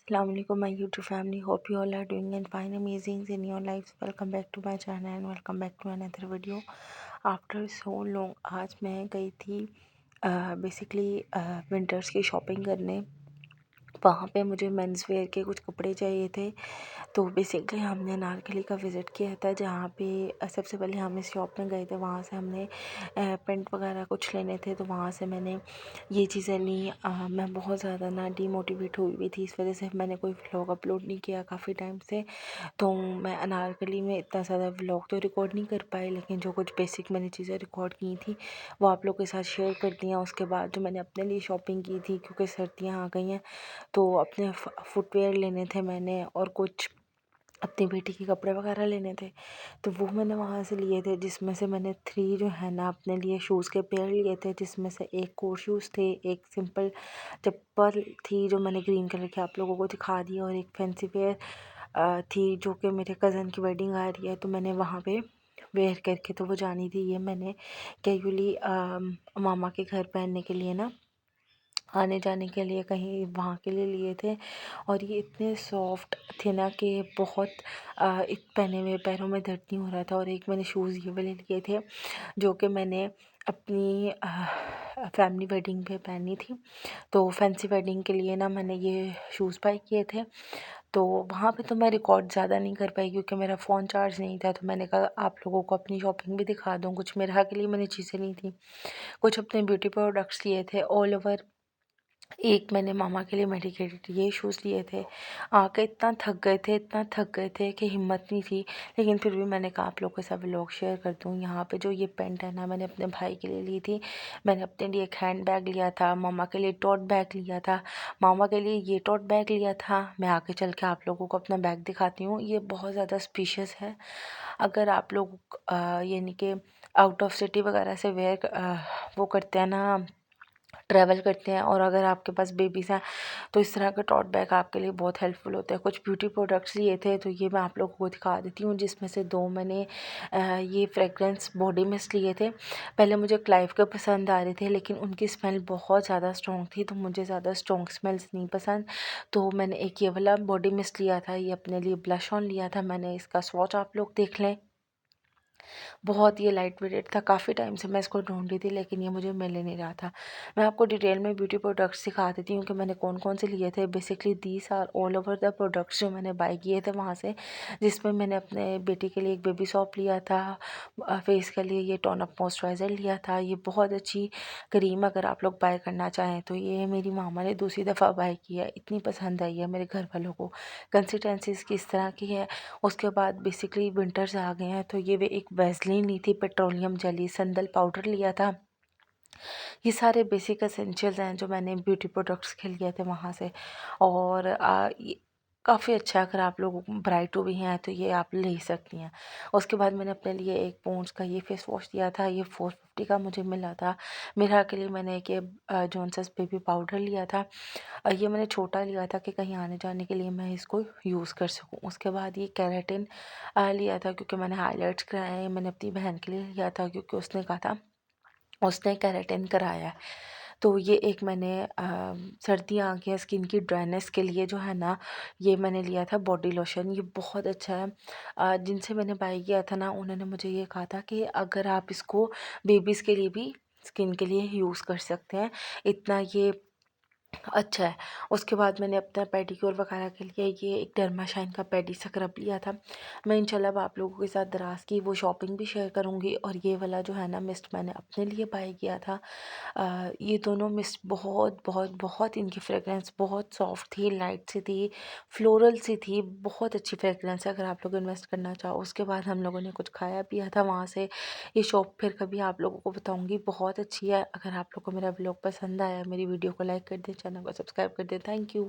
Assalamu alaikum my YouTube family. Hope you all are doing and fine, amazing in your lives. Welcome back to my channel and welcome back to another video. After so long, आज मैं गई थी basically winters की shopping करने। वहाँ पे मुझे men's wear के कुछ कपड़े चाहिए थे। तो बेसिकली हमने अनारकली का विज़िट किया था, जहाँ पे सबसे पहले हम इस शॉप में गए थे। वहाँ से हमने पेंट वगैरह कुछ लेने थे, तो वहाँ से मैंने ये चीज़ें ली। मैं बहुत ज़्यादा ना डीमोटिवेट हुई हुई थी, इस वजह से मैंने कोई व्लॉग अपलोड नहीं किया काफ़ी टाइम से। तो मैं अनारकली में इतना ज़्यादा व्लॉग तो रिकॉर्ड नहीं कर पाई, लेकिन जो कुछ बेसिक मैंने चीज़ें रिकॉर्ड की थी वो आप लोग के साथ शेयर कर दिया। उसके बाद जो मैंने अपने लिए शॉपिंग की थी, क्योंकि सर्दियाँ आ गई हैं, तो अपने फुटवेयर लेने थे मैंने, और कुछ अपनी बेटी के कपड़े वगैरह लेने थे। तो वो मैंने वहाँ से लिए थे, जिसमें से मैंने 3 जो है ना अपने लिए शूज़ के पेयर लिए थे, जिसमें से एक कोट शूज़ थे, एक सिंपल चप्पल थी जो मैंने ग्रीन कलर की आप लोगों को दिखा दी, और एक फैंसी वेयर थी जो कि मेरे कज़न की वेडिंग आ रही है, तो मैंने वहाँ पे वेयर करके तो वो जानी थी। ये मैंने कैजुअली मामा के घर पहनने के लिए ना, आने जाने के लिए कहीं वहाँ के लिए लिए थे। और ये इतने सॉफ्ट थे ना कि बहुत पहने हुए पैरों में दर्द नहीं हो रहा था। और एक मैंने शूज़ ये वाले लिए थे जो कि मैंने अपनी फैमिली वेडिंग पे पहनी थी। तो फैंसी वेडिंग के लिए ना मैंने ये शूज़ बाय किए थे। तो वहाँ पे तो मैं रिकॉर्ड ज़्यादा नहीं कर पाई, क्योंकि मेरा फ़ोन चार्ज नहीं था। तो मैंने कहा आप लोगों को अपनी शॉपिंग भी दिखा दूँ। कुछ मेरे के लिए मैंने चीज़ें ली थी, कुछ अपने ब्यूटी प्रोडक्ट्स लिए थे ऑल ओवर। एक मैंने मामा के लिए मेडिकेटेड ये शूज़ लिए थे। आके इतना थक गए थे कि हिम्मत नहीं थी, लेकिन फिर भी मैंने कहा आप लोगों के साथ व्लॉग शेयर कर दूँ। यहाँ पे जो ये पैंट है ना, मैंने अपने भाई के लिए ली थी। मैंने अपने लिए एक हैंड बैग लिया था, मामा के लिए टोट बैग लिया था, मामा के लिए ये टोट बैग लिया था। मैं आगे चल के आप लोगों को अपना बैग दिखाती हूँ। ये बहुत ज़्यादा स्पीशियस है। अगर आप लोग यानी कि आउट ऑफ सिटी वगैरह से वो करते हैं ना, ट्रैवल करते हैं, और अगर आपके पास बेबीज़ हैं, तो इस तरह के टॉट बैग आपके लिए बहुत हेल्पफुल होते हैं। कुछ ब्यूटी प्रोडक्ट्स लिए थे, तो ये मैं आप लोगों को दिखा देती हूँ, जिसमें से 2 मैंने ये फ्रेगरेंस बॉडी मिस्ट लिए थे। पहले मुझे क्लाइव के पसंद आ रहे थे, लेकिन उनकी स्मेल बहुत ज़्यादा स्ट्रॉन्ग थी, तो मुझे ज़्यादा स्ट्रॉन्ग स्मेल्स नहीं पसंद। तो मैंने एक ये वाला बॉडी मिस्ट लिया था, ये अपने लिए ब्लश ऑन लिया था मैंने। इसका स्वॉच आप लोग देख लें। बहुत ये लाइट वेटेड था, काफ़ी टाइम से मैं इसको ढूंढ रही थी, लेकिन ये मुझे मिल ही नहीं रहा था। मैं आपको डिटेल में ब्यूटी प्रोडक्ट्स दिखा देती हूँ कि मैंने कौन कौन से लिए थे। Basically these are all over the products जो मैंने बाय किए थे वहाँ से, जिसमें मैंने अपने बेटी के लिए एक बेबी सॉप लिया था, फेस के लिए ये टोन अप मॉइस्चराइज़र लिया था। ये बहुत अच्छी क्रीम, अगर आप लोग बाय करना चाहें तो ये मेरी मामा ने दूसरी दफ़ा बाय की है, इतनी पसंद आई है मेरे घर वालों को। कंसिस्टेंसी इसकी इस तरह की है। उसके बाद बेसिकली विंटर्स आ गए हैं, तो ये वे एक वैसलीन ली थी, पेट्रोलियम जेली, संदल पाउडर लिया था। ये सारे बेसिक एसेंशियल्स हैं जो मैंने ब्यूटी प्रोडक्ट्स के लिए थे वहाँ से। और ये काफ़ी अच्छा है, अगर आप लोग ब्राइट भी हैं तो ये आप ले सकती हैं। उसके बाद मैंने अपने लिए एक पॉन्ड्स का ये फेस वॉश लिया था, ये 450 का मुझे मिला था। मेरा के लिए मैंने एक ये जॉनसन्स बेबी पाउडर लिया था। ये मैंने छोटा लिया था कि कहीं आने जाने के लिए मैं इसको यूज़ कर सकूँ। उसके बाद ये केराटिन लिया था, क्योंकि मैंने हाइलाइट्स कराए हैं। मैंने अपनी बहन के लिए लिया था, क्योंकि उसने कहा था, उसने केराटिन कराया है। तो ये एक मैंने सर्दियाँ आ गई हैं, स्किन की ड्राइनेस के लिए जो है ना, ये मैंने लिया था बॉडी लोशन। ये बहुत अच्छा है। जिनसे मैंने बाय किया था ना, उन्होंने मुझे ये कहा था कि अगर आप इसको बेबीज़ के लिए भी स्किन के लिए यूज़ कर सकते हैं, इतना ये अच्छा है। उसके बाद मैंने अपना पेडिक्योर वगैरह के लिए ये एक डर्माशाइन का पेडी स्क्रब लिया था। मैं इंशाल्लाह अब आप लोगों के साथ दराज़ की वो शॉपिंग भी शेयर करूँगी। और ये वाला जो है ना मिस्ट, मैंने अपने लिए बाय किया था। ये दोनों मिस्ट बहुत बहुत बहुत, इनकी फ्रेगरेंस बहुत सॉफ्ट थी, लाइट सी थी, फ्लोरल सी थी, बहुत अच्छी फ्रेगरेंस है, अगर आप लोग इन्वेस्ट करना चाहो। उसके बाद हम लोगों ने कुछ खाया पिया था वहाँ से। ये शॉप फिर कभी आप लोगों को बताऊँगी, बहुत अच्छी है। अगर आप लोग को मेरा व्लॉग पसंद आया, मेरी वीडियो को लाइक कर दें, चैनल को सब्सक्राइब कर दें। Thank you.